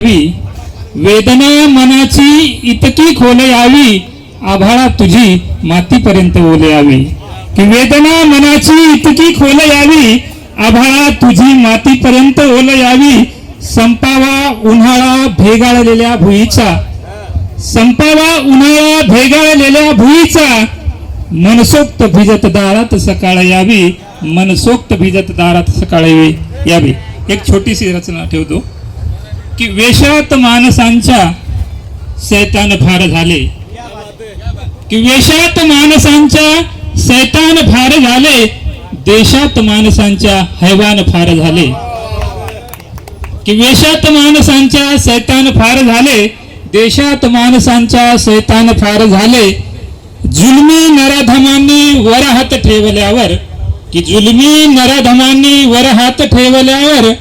वेदना मनाची इतकी खोले यावी, आभाळा तुझी मातीपर्यंत ओले यावी. की वेदना मनाची इतकी खोले यावी, आभाळा तुझी मातीपर्यंत ओले यावी. संपावा उन्हाळा भेगाळलेल्या भुईचा, संपावा उन्हाळा भेगाळलेल्या भुईचा. मनसोक्त भिजत दारात सकाळ यावी, मनसोक्त भिजत दारात सकाळ यावी. एक छोटीशी रचना ठेवतो की वेशात माणसांच्या सैतान फार झाले, की वेशात माणसांच्या सैतान फार झाले, देशात माणसांच्या हैवान फार झाले. की वेशात माणसांच्या सैतान फार झाले, देशात माणसांच्या सैतान फार झाले. जुलमी नराधमांनी वर हात ठेवल्यावर, की जुलमी नराधमांनी वर हात ठेवल्यावर,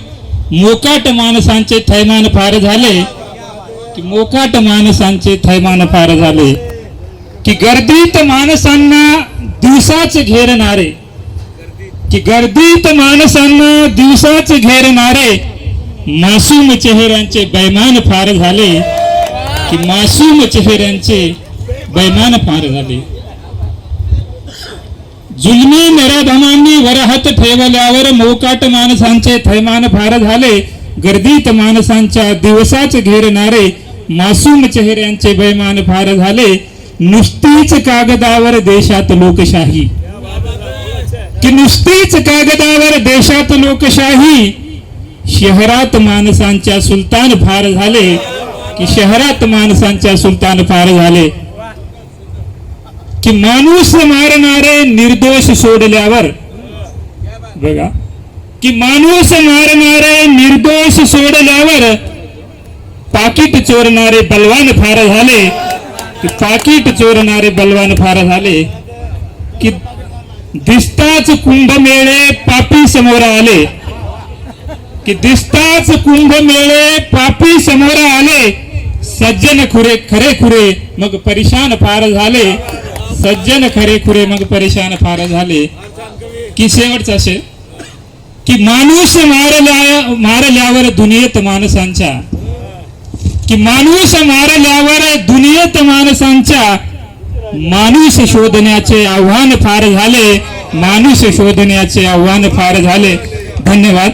मोकाट माणसांचे थैमान फार झाले. की मोकाट माणसांचे थैमान फार झाले. की गर्दीत माणसांना दिवसाच घेरणारे, की गर्दीत माणसांना दिवसाच घेरणारे, मासूम चेहऱ्यांचे बैमान फार झाले. की मासूम चेहऱ्यांचे बैमान फार झाले. जुलमी नराधमांनी वरहात ठेवल्यावर, मोकाट माणसांचे थैमान फार झाले. गर्दीत माणसांच्या दिवसाच घेरणारे, मासूम चेहऱ्यांचे बैमान फार झाले. नुसतीच कागदावर देशात लोकशाही, की नुसतीच कागदावर देशात लोकशाही, शहरात माणसांच्या सुलतान फार झाले. की शहरात माणसांच्या सुलतान फार झाले. की माणूस मारणारे निर्दोष सोडल्यावर, बघा, की माणूस मारणारे निर्दोष सोडल्यावर, पाकिट चोरणारे बलवान फार झाले. की पाकिट चोरणारे बलवान फार झाले. की दिसताच कुंभमेळे पापी समोर आले, की दिसताच कुंभमेळे पापी समोर आले. सज्जन खुरे खरे खुरे मग परेशान फार झाले, सज्जन खरे खुरे मग परेशान फार झाले. की शेवटचा शेर, की माणूस मारल्यावर दुनियेत माणसांच्या, की माणूस मारल्यावर दुनियेत माणसांच्या, माणूस शोधण्याचे आव्हान फार झाले, माणूस शोधण्याचे आव्हान फार झाले. धन्यवाद.